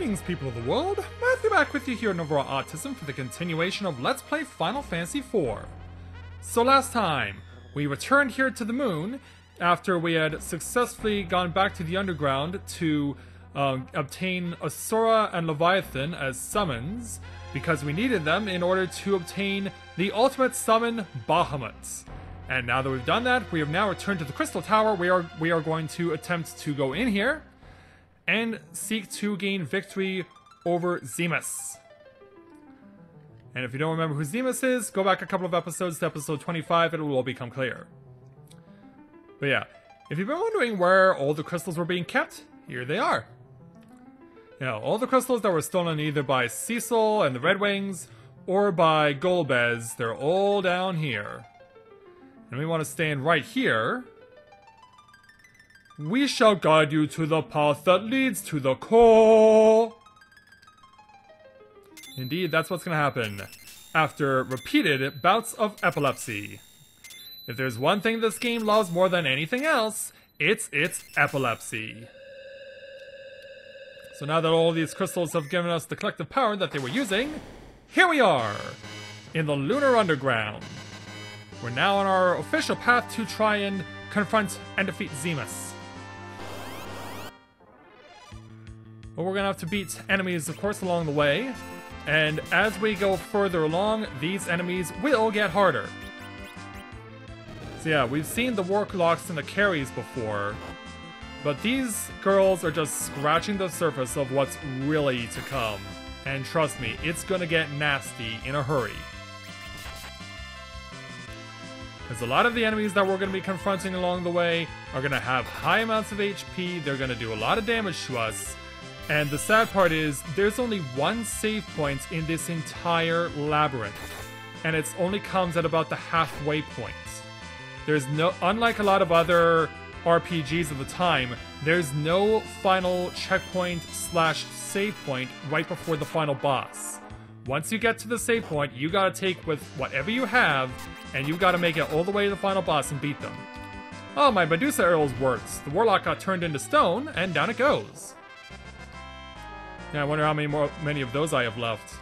Greetings, people of the world! Matthew back with you here in Overall Autism for the continuation of Let's Play Final Fantasy IV. So last time, we returned here to the moon after we had successfully gone back to the underground to obtain Asura and Leviathan as summons, because we needed them in order to obtain the ultimate summon, Bahamut. And now that we've done that, we have now returned to the Crystal Tower. We are going to attempt to go in here and seek to gain victory over Zemus. And if you don't remember who Zemus is, go back a couple of episodes to episode 25 and it will all become clear. But yeah, if you've been wondering where all the crystals were being kept, here they are. You know, all the crystals that were stolen either by Cecil and the Red Wings or by Golbez, they're all down here. And we want to stand right here. We shall guide you to the path that leads to the core. Indeed, that's what's going to happen after repeated bouts of epilepsy. If there's one thing this game loves more than anything else, it's its epilepsy. So now that all these crystals have given us the collective power that they were using, here we are, in the Lunar Underground. We're now on our official path to try and confront and defeat Zemus. But we're gonna have to beat enemies, of course, along the way. And as we go further along, these enemies will get harder. So yeah, we've seen the Warlocks and the Carries before, but these girls are just scratching the surface of what's really to come. And trust me, it's gonna get nasty in a hurry. Because a lot of the enemies that we're going to be confronting along the way are going to have high amounts of HP, they're going to do a lot of damage to us, and the sad part is, there's only one save point in this entire labyrinth, and it only comes at about the halfway point. There's no, unlike a lot of other RPGs of the time, there's no final checkpoint slash save point right before the final boss. Once you get to the save point, you gotta take with whatever you have, and you gotta make it all the way to the final boss and beat them. Oh, my Medusa arrows worked. The Warlock got turned into stone, and down it goes. Yeah, I wonder how many of those I have left.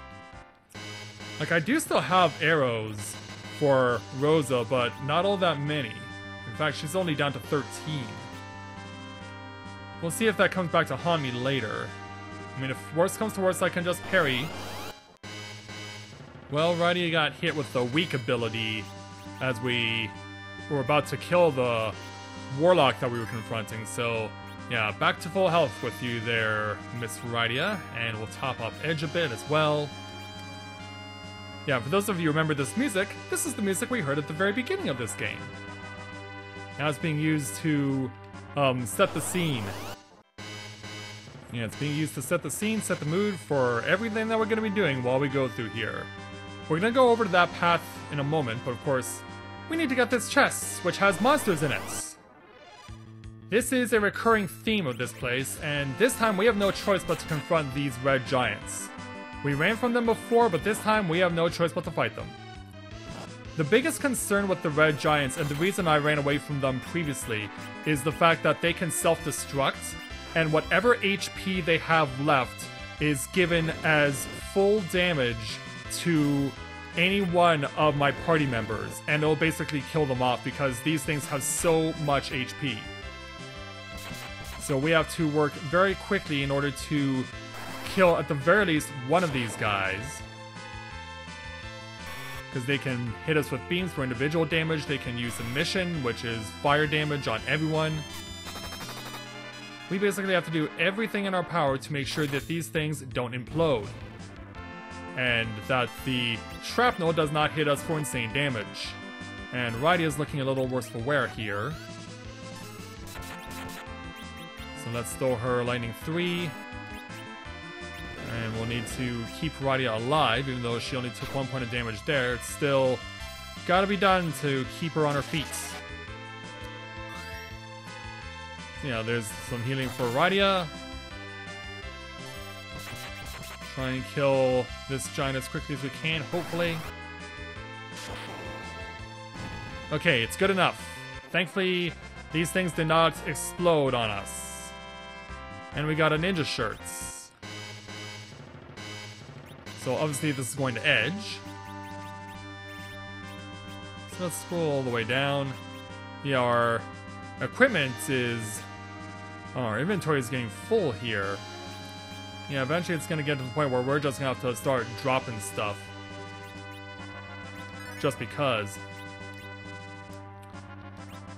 Like, I do still have arrows for Rosa, but not all that many. In fact, she's only down to 13. We'll see if that comes back to haunt me later. I mean, if worse comes to worse, I can just parry. Well, Rydia got hit with the weak ability as we were about to kill the Warlock that we were confronting, so yeah, back to full health with you there, Miss Rydia, and we'll top up Edge a bit as well. Yeah, for those of you who remember this music, this is the music we heard at the very beginning of this game. Now it's being used to set the scene. Yeah, it's being used to set the scene, set the mood for everything that we're going to be doing while we go through here. We're going to go over to that path in a moment, but of course, we need to get this chest, which has monsters in it. This is a recurring theme of this place, and this time we have no choice but to confront these red giants. We ran from them before, but this time we have no choice but to fight them. The biggest concern with the red giants, and the reason I ran away from them previously, is the fact that they can self-destruct, and whatever HP they have left is given as full damage to any one of my party members, and it'll basically kill them off because these things have so much HP. So we have to work very quickly in order to kill at the very least one of these guys. Because they can hit us with beams for individual damage, they can use emission, which is fire damage on everyone. We basically have to do everything in our power to make sure that these things don't implode. And that the shrapnel does not hit us for insane damage. And Rydia is looking a little worse for wear here. So let's throw her Lightning 3. And we'll need to keep Rydia alive, even though she only took 1 point of damage there. It's still gotta be done to keep her on her feet. Yeah, there's some healing for Rydia. Try and kill this giant as quickly as we can, hopefully. Okay, it's good enough. Thankfully, these things did not explode on us. And we got a ninja shirt. So obviously this is going to edge. So let's scroll all the way down. Yeah, our equipment is... our inventory is getting full here. Yeah, eventually it's going to get to the point where we're just going to have to start dropping stuff. Just because.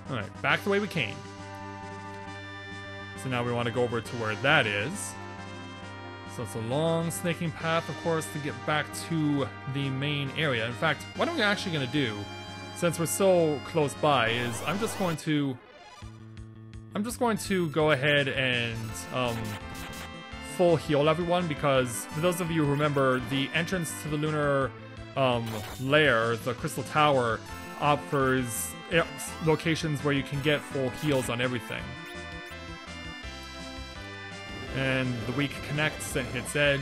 Alright, back the way we came. So now we want to go over to where that is. So it's a long snaking path, of course, to get back to the main area. In fact, what I'm actually going to do, since we're so close by, is I'm just going to go ahead and full heal everyone, because for those of you who remember, the entrance to the lunar lair, the crystal tower, offers locations where you can get full heals on everything. And the weak connects and hits edge.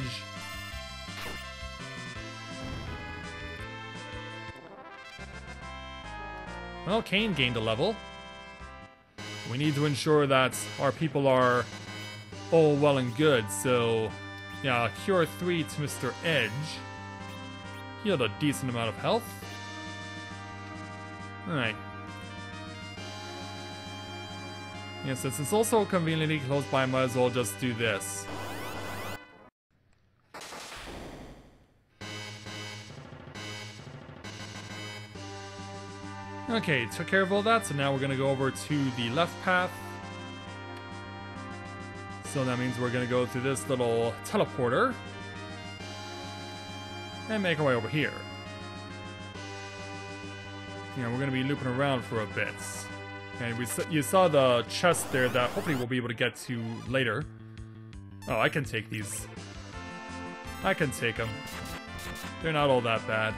Well, Kane gained a level. We need to ensure that our people are all well and good, so yeah, Cure 3 to Mr. Edge. Healed a decent amount of health. Alright. Yeah, since it's also conveniently close by, I might as well just do this. Okay, took care of all that, so now we're gonna go over to the left path. So that means we're gonna go through this little teleporter and make our way over here. Yeah, we're gonna be looping around for a bit. And you saw the chest there that hopefully we'll be able to get to later. Oh, I can take these. I can take them. They're not all that bad.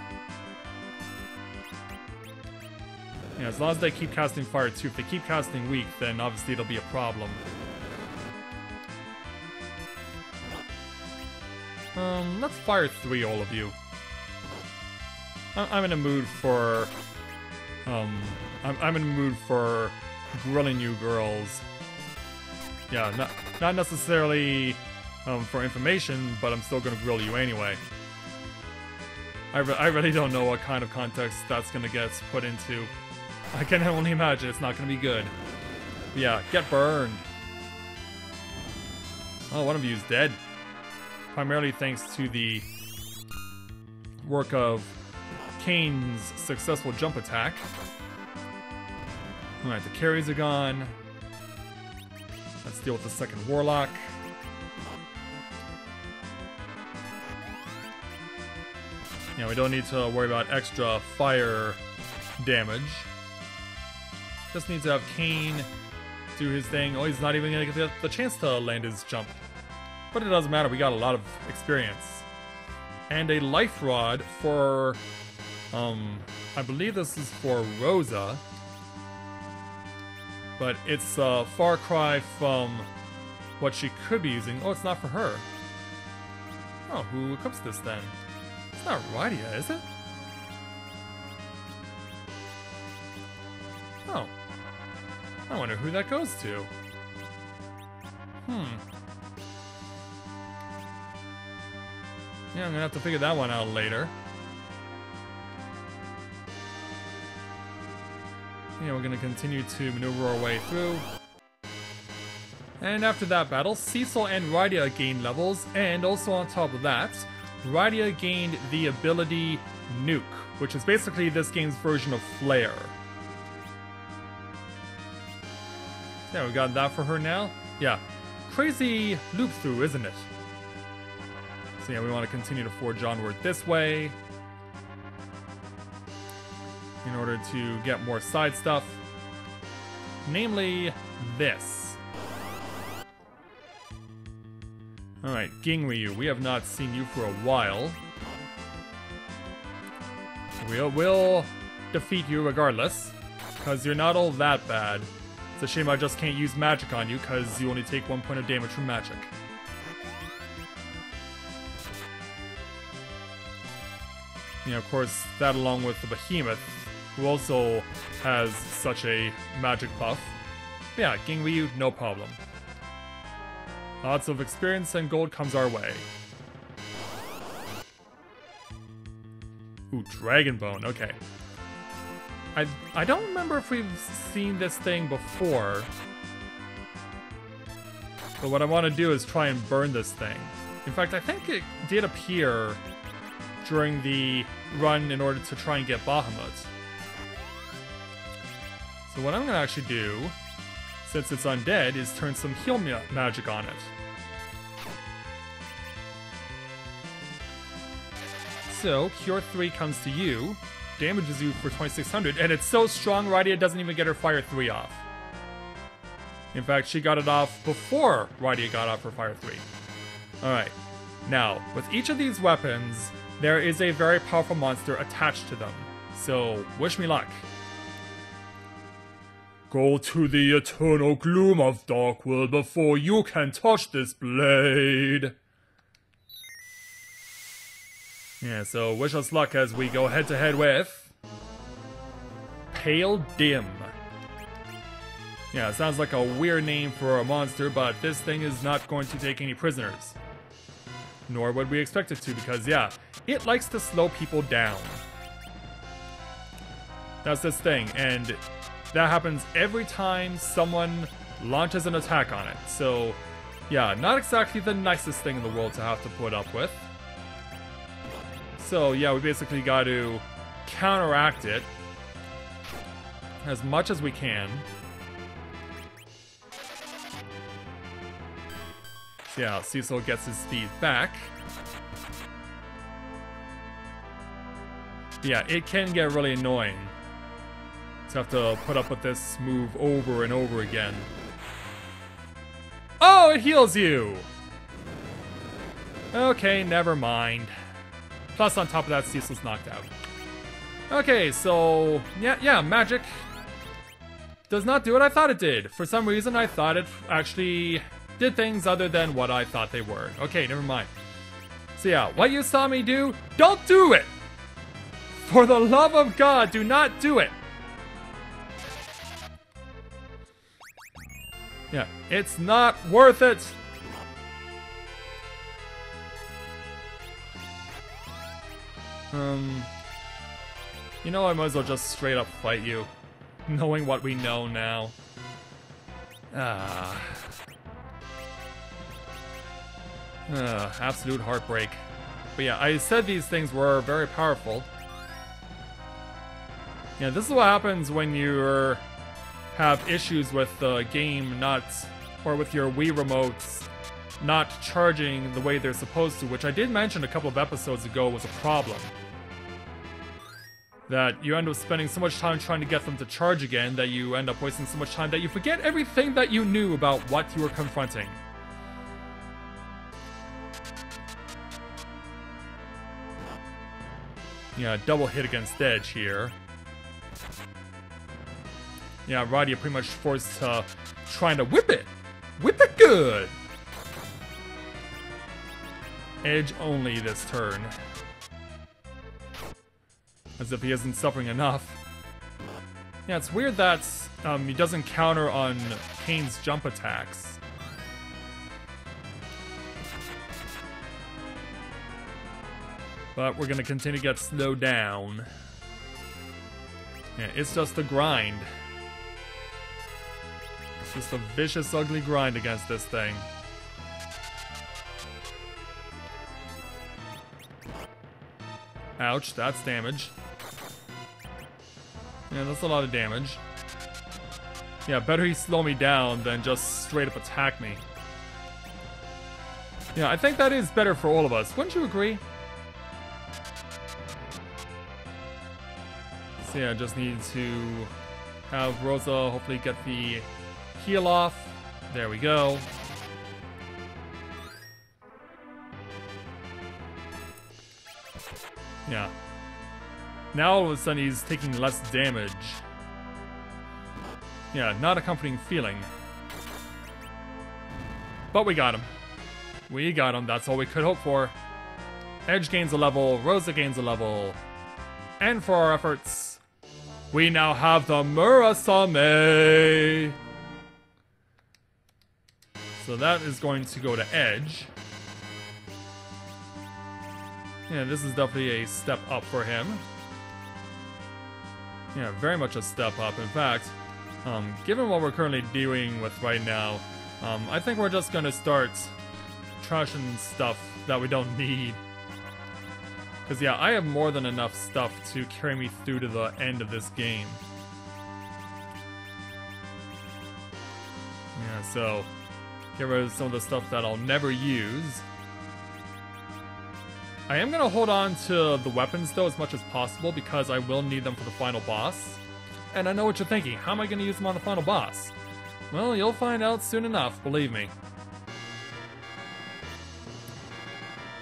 Yeah, as long as they keep casting fire too. If they keep casting weak, then obviously it'll be a problem. Let's fire 3, all of you. I'm in a mood for... I'm in a mood for grilling you girls. Yeah, not necessarily for information, but I'm still gonna grill you anyway. I really don't know what kind of context that's gonna get put into. I can only imagine it's not gonna be good. But yeah, get burned. Oh, one of you is dead. Primarily thanks to the work of Kane's successful jump attack. Alright, the carries are gone. Let's deal with the second Warlock. Yeah, we don't need to worry about extra fire damage. Just need to have Kane do his thing. Oh, he's not even gonna get the chance to land his jump. But it doesn't matter, we got a lot of experience. And a life rod for, I believe this is for Rosa. But it's a far cry from what she could be using. Oh, it's not for her. Oh, who equips this then? It's not Rydia, is it? Oh. I wonder who that goes to. Yeah, I'm gonna have to figure that one out later. Yeah, we're gonna continue to maneuver our way through. And after that battle, Cecil and Rydia gained levels, and also on top of that, Rydia gained the ability Nuke, which is basically this game's version of Flare. Yeah, we got that for her now. Yeah, crazy loop through, isn't it? So yeah, we want to continue to forge onward this way in order to get more side stuff. Namely, this. Alright, Gingryu, we have not seen you for a while. We'll defeat you regardless, because you're not all that bad. It's a shame I just can't use magic on you, because you only take 1 point of damage from magic. Yeah, of course, that along with the Behemoth, who also has such a magic buff. But yeah, Gingryu, no problem. Lots of experience and gold comes our way. Ooh, Dragon Bone, okay. I don't remember if we've seen this thing before. But what I want to do is try and burn this thing. In fact, I think it did appear during the run in order to try and get Bahamut. So what I'm going to actually do, since it's undead, is turn some heal magic on it. So, Cure 3 comes to you, damages you for 2600, and it's so strong, Rydia doesn't even get her Fire 3 off. In fact, she got it off before Rydia got off her Fire 3. Alright, now, with each of these weapons, there is a very powerful monster attached to them. So, wish me luck. Go to the eternal gloom of Darkworld before you can touch this blade. Yeah, so wish us luck as we go head to head with Pale Dim. Yeah, it sounds like a weird name for a monster, but this thing is not going to take any prisoners. Nor would we expect it to, because yeah, it likes to slow people down. That's this thing, and that happens every time someone launches an attack on it. So yeah, not exactly the nicest thing in the world to have to put up with. So yeah, we basically got to counteract it as much as we can. So yeah, Cecil gets his speed back. Yeah, it can get really annoying to have to put up with this move over and over again. Oh, it heals you! Okay, never mind. Plus, on top of that, Cecil's knocked out. Okay, so yeah, magic does not do what I thought it did. For some reason, I thought it actually did things other than what I thought they were. Okay, never mind. So yeah, what you saw me do, don't do it! For the love of God, do not do it! Yeah, it's not worth it! You know, I might as well just straight up fight you, knowing what we know now. Absolute heartbreak. But yeah, I said these things were very powerful. Yeah, this is what happens when you have issues with the game or with your Wii remotes not charging the way they're supposed to, which I did mention a couple of episodes ago was a problem. That you end up spending so much time trying to get them to charge again that you end up wasting so much time that you forget everything that you knew about what you were confronting. Yeah, double hit against Edge here. Yeah, Rydia pretty much forced to trying to whip it! Whip it good! Edge only this turn. As if he isn't suffering enough. Yeah, it's weird that he doesn't counter on Kane's jump attacks. But we're gonna continue to get slowed down. Yeah, it's just a grind. It's just a vicious, ugly grind against this thing. Ouch, that's damage. Yeah, that's a lot of damage. Yeah, better he slow me down than just straight up attack me. Yeah, I think that is better for all of us. Wouldn't you agree? So yeah, I just need to have Rosa hopefully get the heal off. There we go. Yeah. Now all of a sudden he's taking less damage. Yeah, not a comforting feeling. But we got him. We got him, that's all we could hope for. Edge gains a level, Rosa gains a level. And for our efforts, we now have the Murasame! So that is going to go to Edge. Yeah, this is definitely a step up for him. Yeah, very much a step up. In fact, given what we're currently dealing with right now, I think we're just gonna start trashing stuff that we don't need. Because yeah, I have more than enough stuff to carry me through to the end of this game. Yeah, so get rid of some of the stuff that I'll never use. I am going to hold on to the weapons though as much as possible because I will need them for the final boss. And I know what you're thinking, how am I going to use them on the final boss? Well, you'll find out soon enough, believe me.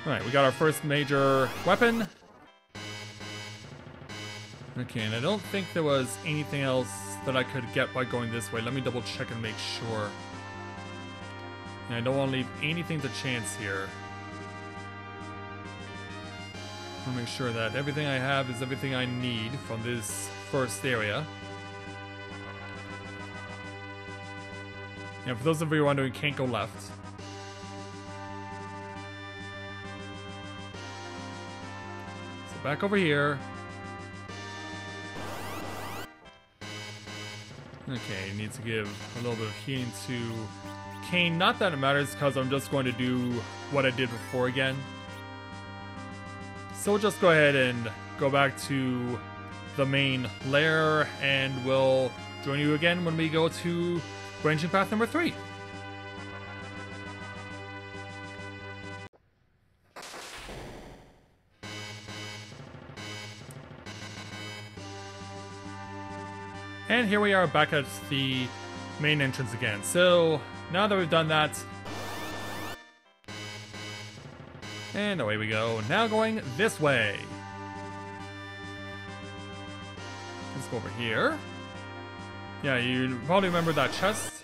Alright, we got our first major weapon. Okay, and I don't think there was anything else that I could get by going this way. Let me double check and make sure. And I don't want to leave anything to chance here. I want to make sure that everything I have is everything I need from this first area. And for those of you wondering, can't go left. So back over here. Okay, need to give a little bit of healing to Cain. Not that it matters, because I'm just going to do what I did before again. So we'll just go ahead and go back to the main lair, and we'll join you again when we go to branching path number 3. And here we are back at the main entrance again. So now that we've done that, and away we go. Now going this way. Let's go over here. Yeah, you probably remember that chest.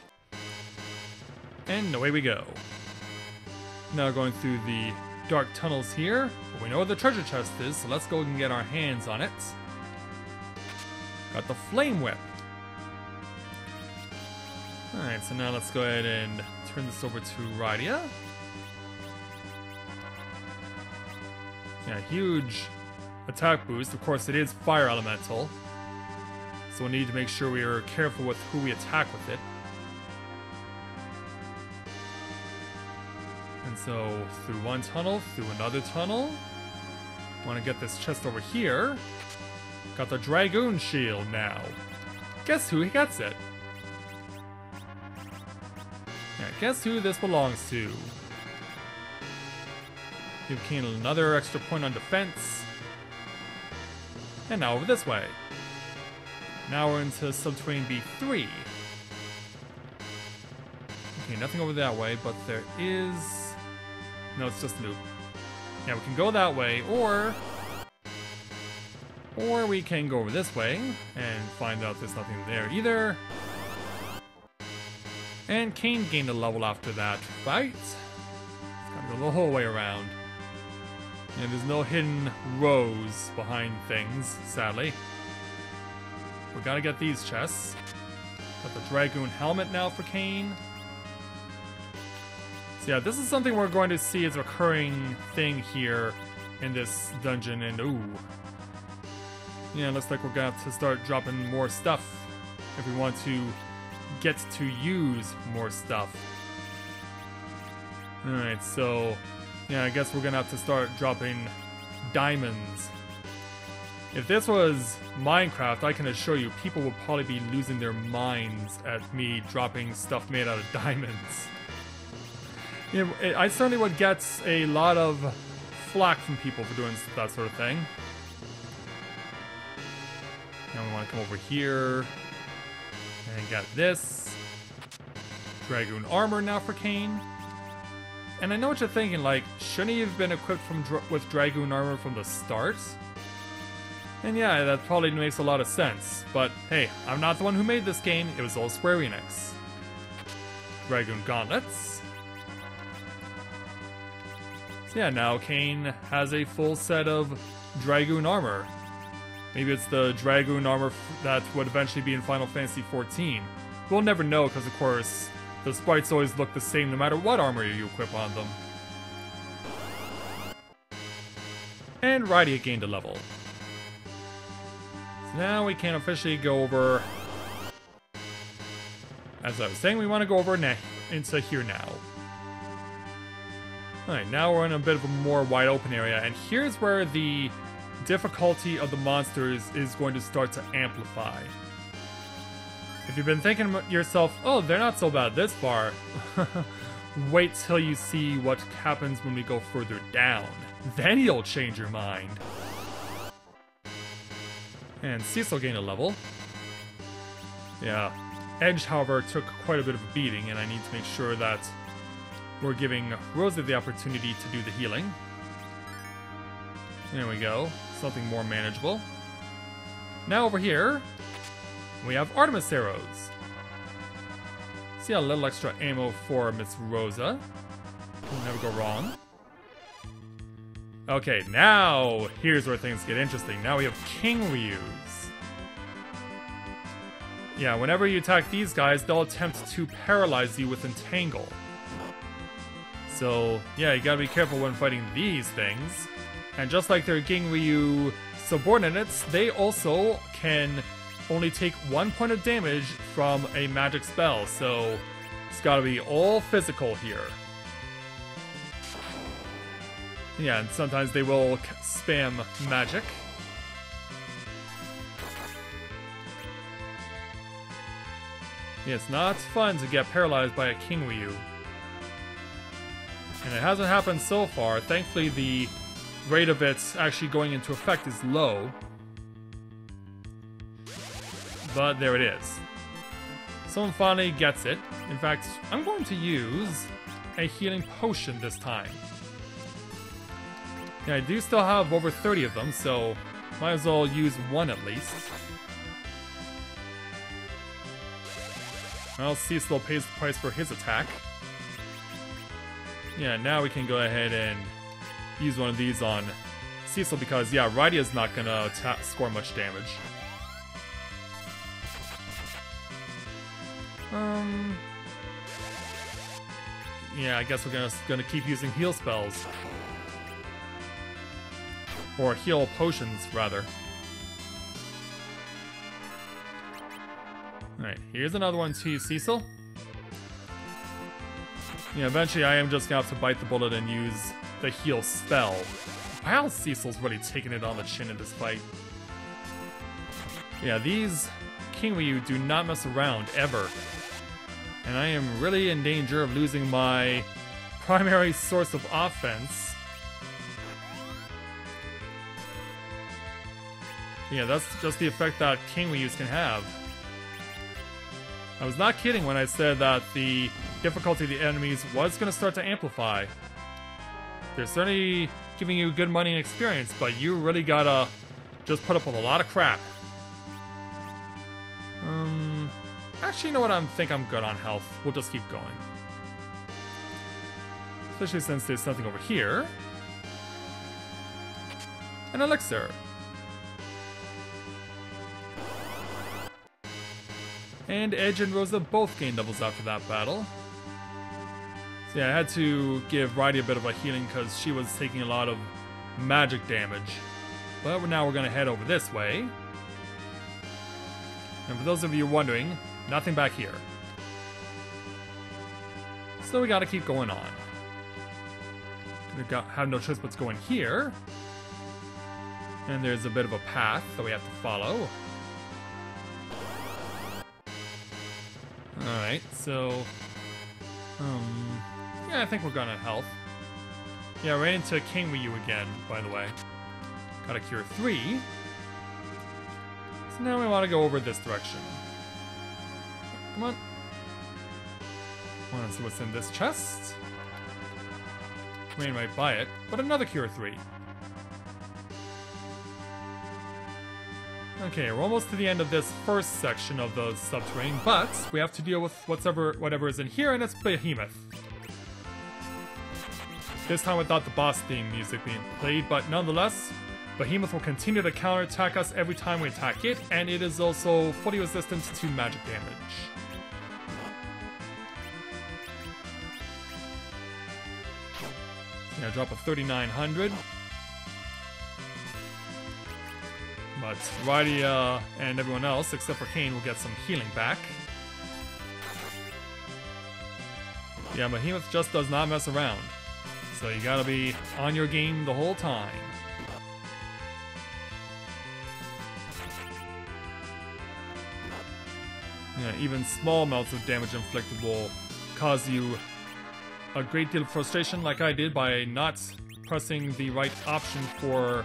And away we go. Now going through the dark tunnels here. But we know where the treasure chest is, so let's go and get our hands on it. Got the flame whip. Alright, so now let's go ahead and turn this over to Rydia. Yeah, huge attack boost. Of course, it is fire elemental. So we'll need to make sure we are careful with who we attack with it. And so, through one tunnel, through another tunnel. Want to get this chest over here. Got the Dragoon Shield now. Guess who gets it? Yeah, guess who this belongs to? Give Cain another extra point on defense. And now over this way. Now we're into subterranean B3. Okay, nothing over that way, but there is... No, it's just loop. Yeah, we can go that way, or we can go over this way and find out there's nothing there either. And Cain gained a level after that fight. It's gotta go the whole way around. And there's no hidden rows behind things, sadly. We gotta get these chests. Got the Dragoon helmet now for Cain. So yeah, this is something we're going to see as a recurring thing here in this dungeon, and ooh. Yeah, looks like we're gonna have to start dropping more stuff if we want to get to use more stuff. Alright, so yeah, I guess we're gonna have to start dropping diamonds. If this was Minecraft, I can assure you people will probably be losing their minds at me dropping stuff made out of diamonds. You know, I certainly would get a lot of flack from people for doing that sort of thing. Now we want to come over here and get this Dragoon armor now for Cain. And I know what you're thinking, like, shouldn't he have been equipped with Dragoon armor from the start? And yeah, that probably makes a lot of sense. But hey, I'm not the one who made this game, it was all Square Enix. Dragoon gauntlets. So yeah, now Cain has a full set of Dragoon armor. Maybe it's the Dragoon armor that would eventually be in Final Fantasy XIV. We'll never know because, of course, the sprites always look the same no matter what armor you equip on them. And Rydia gained a level. So now we can officially go over... As I was saying, we want to go over into here now. Alright, now we're in a bit of a more wide open area, and here's where the difficulty of the monsters is going to start to amplify. If you've been thinking to yourself, oh, they're not so bad this far, wait till you see what happens when we go further down. Then you'll change your mind. And Cecil gained a level. Yeah. Edge, however, took quite a bit of a beating, and I need to make sure that we're giving Rosa the opportunity to do the healing. There we go. Something more manageable. Now over here, we have Artemis arrows. See a little extra ammo for Miss Rosa. Will never go wrong. Okay, now here's where things get interesting. Now we have King Ryu's. Yeah, whenever you attack these guys, they'll attempt to paralyze you with Entangle. So, yeah, you gotta be careful when fighting these things. And just like their King Ryu subordinates, they also can only take 1 point of damage from a magic spell. So, it's gotta be all physical here. Yeah, and sometimes they will spam magic. Yeah, it's not fun to get paralyzed by a King Ryu. And it hasn't happened so far. Thankfully, the rate of it actually going into effect is low. But there it is. Someone finally gets it. In fact, I'm going to use a healing potion this time. Yeah, I do still have over 30 of them, so might as well use one at least. Well, Cecil pays the price for his attack. Yeah, now we can go ahead and use one of these on Cecil because, yeah, Rydia's not gonna score much damage. Yeah, I guess we're gonna keep using heal spells. Or heal potions, rather. Alright, here's another one to you, Cecil. Yeah, eventually I am just gonna have to bite the bullet and use the heal spell. Wow, Cecil's really taking it on the chin in this fight. Yeah, these King Ryu do not mess around, ever. And I am really in danger of losing my primary source of offense. Yeah, that's just the effect that King Ryu's can have. I was not kidding when I said that the difficulty of the enemies was going to start to amplify. They're certainly giving you good money and experience, but you really gotta just put up with a lot of crap. Actually, you know what? I think I'm good on health. We'll just keep going. Especially since there's something over here. An elixir. And Edge and Rosa both gained levels after that battle. So yeah, I had to give Rydia a bit of a healing because she was taking a lot of magic damage. But now we're going to head over this way. And for those of you wondering, nothing back here. So we got to keep going on. We have no choice but to go in here. And there's a bit of a path that we have to follow. Alright, so... yeah, I think we're gonna health. Yeah, ran into King Ryu again, by the way. Got a cure 3. So now we want to go over this direction. Come on. Want to see what's in this chest? Rain might buy it, but another cure 3. Okay, we're almost to the end of this first section of the subterranean, but we have to deal with whatever is in here, and it's Behemoth. This time without the boss theme music being played, but nonetheless, Behemoth will continue to counterattack us every time we attack it, and it is also fully resistant to magic damage. Yeah, drop a 3900. But Rydia and everyone else, except for Kane, will get some healing back. Yeah, Behemoth just does not mess around. So you gotta be on your game the whole time. Yeah, even small amounts of damage inflicted will cause you a great deal of frustration, like I did by not pressing the right option for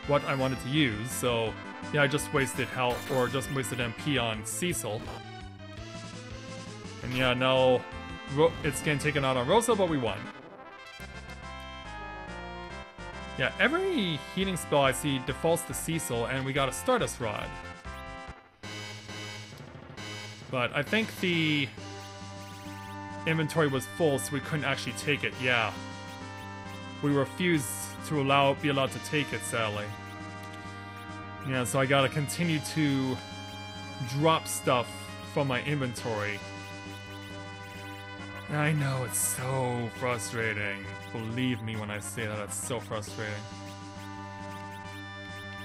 what I wanted to use. So yeah, I just wasted health, or just wasted MP on Cecil. And yeah, now it's getting taken out on Rosa, but we won. Yeah, every healing spell I see defaults to Cecil, and we got a Stardust Rod. But I think the inventory was full, so we couldn't actually take it. Yeah, we refused to be allowed to take it, sadly. Yeah, so I gotta continue to drop stuff from my inventory. I know, it's so frustrating. Believe me when I say that, it's so frustrating.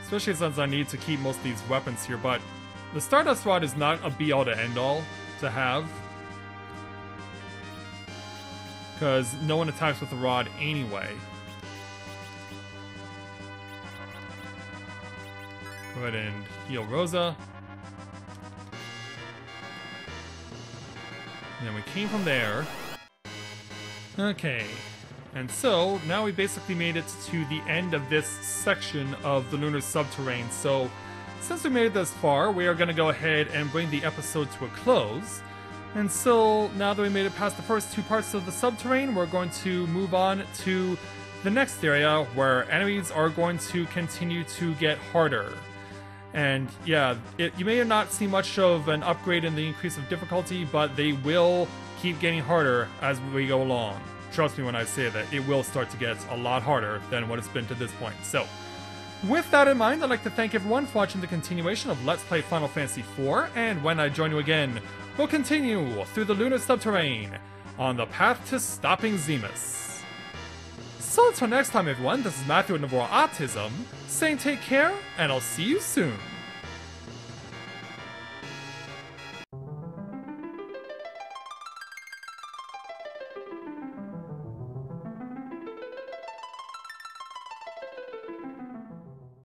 Especially since I need to keep most of these weapons here, but the Stardust Rod is not a be-all to end-all to have. Because no one attacks with the rod anyway. Go ahead and heal Rosa. And then we came from there. Okay. And so, now we basically made it to the end of this section of the Lunar Subterrane. So, since we made it this far, we are going to go ahead and bring the episode to a close. And so, now that we made it past the first two parts of the Subterrane, we're going to move on to the next area where enemies are going to continue to get harder. And yeah, you may not see much of an upgrade in the increase of difficulty, but they will keep getting harder as we go along. Trust me when I say that it will start to get a lot harder than what it's been to this point. So, with that in mind, I'd like to thank everyone for watching the continuation of Let's Play Final Fantasy IV, and when I join you again, we'll continue through the Lunar Subterrane on the path to stopping Zemus. So until next time everyone, this is Matthew with Navora Autism, saying take care, and I'll see you soon.